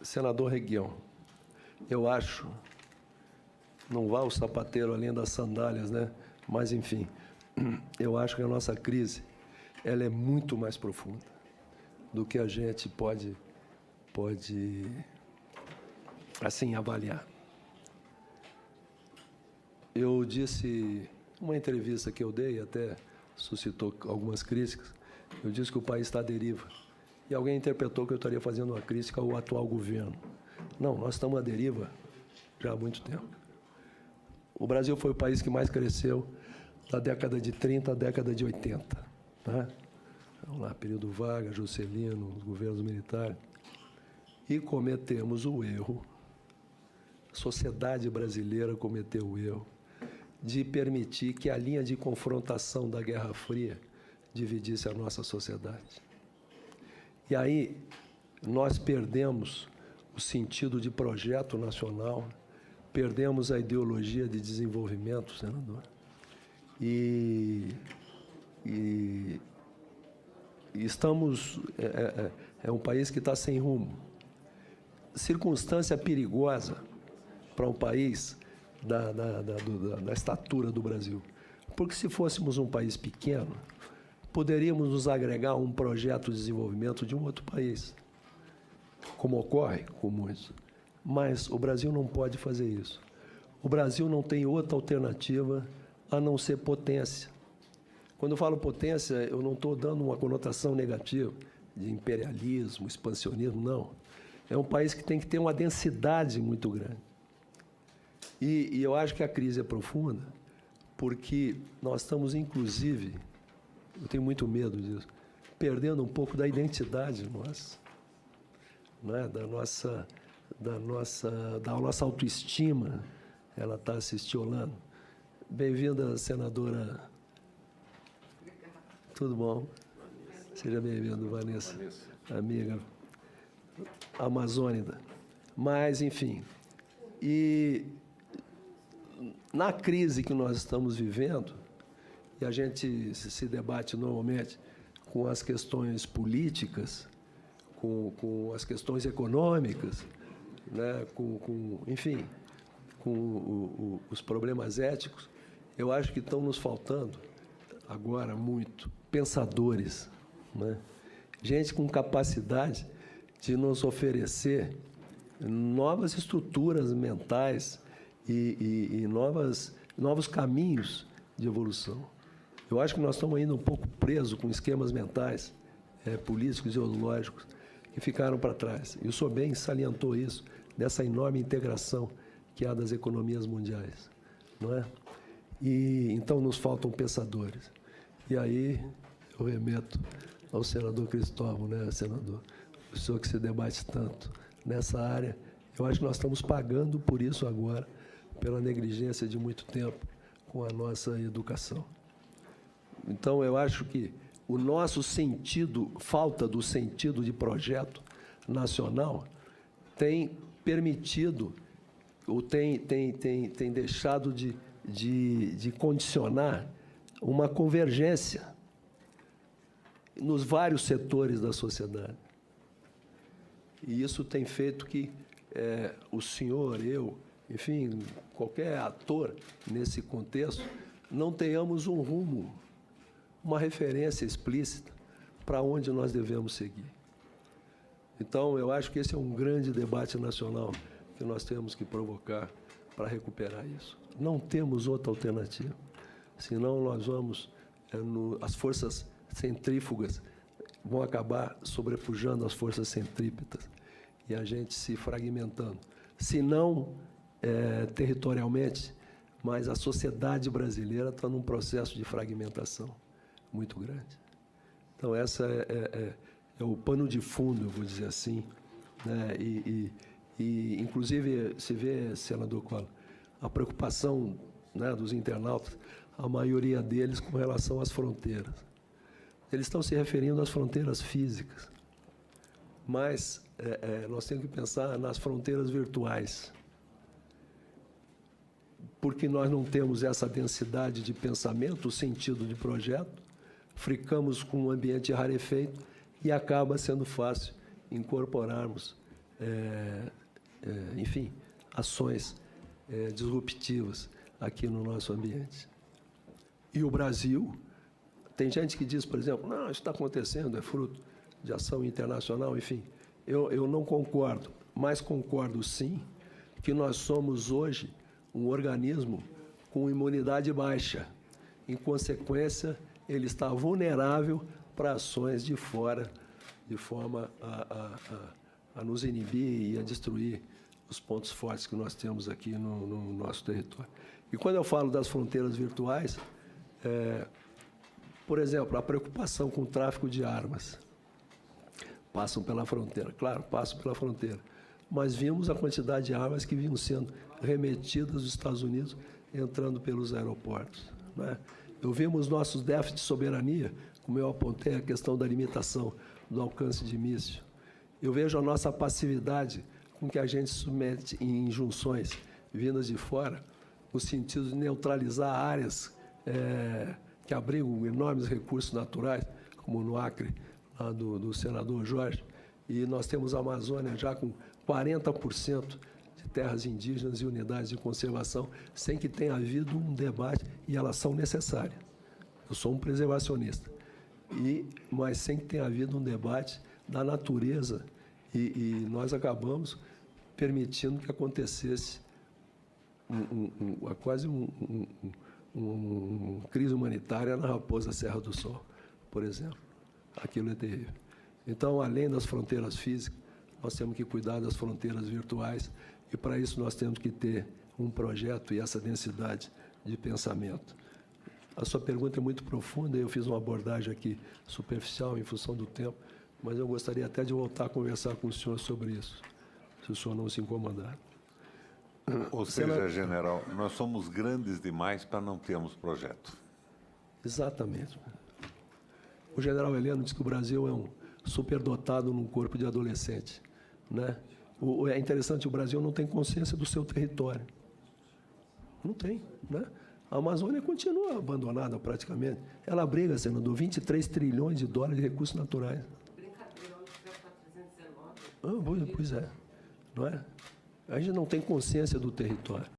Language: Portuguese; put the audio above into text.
Senador Reguião, eu acho, não vá o sapateiro além das sandálias, né? Mas, enfim, eu acho que a nossa crise ela é muito mais profunda do que a gente pode assim, avaliar. Eu disse, uma entrevista que eu dei, até suscitou algumas críticas, eu disse que o país está à deriva. E alguém interpretou que eu estaria fazendo uma crítica ao atual governo. Não, nós estamos à deriva já há muito tempo. O Brasil foi o país que mais cresceu da década de 30 à década de 80. Né? Vamos lá, período Vargas, Juscelino, os governos militares. E cometemos o erro, a sociedade brasileira cometeu o erro de permitir que a linha de confrontação da Guerra Fria dividisse a nossa sociedade. E aí nós perdemos o sentido de projeto nacional, perdemos a ideologia de desenvolvimento, senador, e estamos... É um país que está sem rumo. Circunstância perigosa para um país da estatura do Brasil. Porque se fôssemos um país pequeno, poderíamos nos agregar a um projeto de desenvolvimento de um outro país, como ocorre com muitos. Mas o Brasil não pode fazer isso. O Brasil não tem outra alternativa a não ser potência. Quando eu falo potência, eu não estou dando uma conotação negativa de imperialismo, expansionismo, não. É um país que tem que ter uma densidade muito grande. E eu acho que a crise é profunda porque nós estamos, inclusive, eu tenho muito medo disso, perdendo um pouco da identidade nossa, né? da nossa autoestima, ela está se estiolando. Bem-vinda, senadora. Tudo bom? Seja bem-vindo, Vanessa, amiga amazônida. Mas, enfim, e na crise que nós estamos vivendo, e a gente se debate normalmente com as questões políticas, com as questões econômicas, né, enfim, com os problemas éticos, eu acho que estão nos faltando agora muito pensadores, né? Gente com capacidade de nos oferecer novas estruturas mentais e novos caminhos de evolução. Eu acho que nós estamos ainda um pouco presos com esquemas mentais, políticos e ideológicos, que ficaram para trás. E o senhor bem salientou isso, dessa enorme integração que há das economias mundiais, não é? E então nos faltam pensadores. E aí eu remeto ao senador Cristóvão, né, senador? O senhor que se debate tanto nessa área, eu acho que nós estamos pagando por isso agora, pela negligência de muito tempo com a nossa educação. Então, eu acho que o nosso sentido, falta do sentido de projeto nacional, tem permitido, ou tem deixado de condicionar uma convergência nos vários setores da sociedade. E isso tem feito que o senhor, eu, enfim, qualquer ator nesse contexto, não tenhamos um rumo, uma referência explícita para onde nós devemos seguir. Então, eu acho que esse é um grande debate nacional que nós temos que provocar para recuperar isso. Não temos outra alternativa, senão nós vamos, as forças centrífugas vão acabar sobrepujando as forças centrípetas e a gente se fragmentando. Se não territorialmente, mas a sociedade brasileira está num processo de fragmentação muito grande. Então, essa é o pano de fundo, eu vou dizer assim, né? E inclusive, se vê, senador Collor, a preocupação, né, dos internautas, a maioria deles com relação às fronteiras. Eles estão se referindo às fronteiras físicas, mas nós temos que pensar nas fronteiras virtuais, porque nós não temos essa densidade de pensamento, o sentido de projeto, ficamos com um ambiente rarefeito e acaba sendo fácil incorporarmos enfim, ações disruptivas aqui no nosso ambiente. E o Brasil, tem gente que diz, por exemplo, não, isso está acontecendo, é fruto de ação internacional, enfim. Eu não concordo, mas concordo sim que nós somos hoje um organismo com imunidade baixa. Em consequência, ele está vulnerável para ações de fora, de forma a nos inibir e a destruir os pontos fortes que nós temos aqui no nosso território. E quando eu falo das fronteiras virtuais, por exemplo, a preocupação com o tráfico de armas. Passam pela fronteira, claro, passam pela fronteira. Mas vimos a quantidade de armas que vinham sendo remetidas dos Estados Unidos, entrando pelos aeroportos, né? Eu vimos nossos déficits de soberania, como eu apontei, a questão da limitação do alcance de míssil. Eu vejo a nossa passividade com que a gente submete em injunções vindas de fora, no sentido de neutralizar áreas que abrigam enormes recursos naturais, como no Acre, lá do senador Jorge, e nós temos a Amazônia já com 40% de terras indígenas e unidades de conservação, sem que tenha havido um debate, e elas são necessárias. Eu sou um preservacionista, mas sem que tenha havido um debate da natureza, e nós acabamos permitindo que acontecesse quase uma crise humanitária na Raposa Serra do Sol, por exemplo. Aquilo é terrível. Então, além das fronteiras físicas, nós temos que cuidar das fronteiras virtuais, e para isso nós temos que ter um projeto e essa densidade de pensamento. A sua pergunta é muito profunda, eu fiz uma abordagem aqui superficial em função do tempo, mas eu gostaria até de voltar a conversar com o senhor sobre isso, se o senhor não se incomodar. Ou seja, general, nós somos grandes demais para não termos projeto. Exatamente. O general Heleno diz que o Brasil é um superdotado num corpo de adolescente, né? É interessante, o Brasil não tem consciência do seu território. Não tem, né? A Amazônia continua abandonada praticamente. Ela abriga, senador, 23 trilhões de dólares de recursos naturais. Brincadeira, onde tiver para 319. Pois é, não é? A gente não tem consciência do território.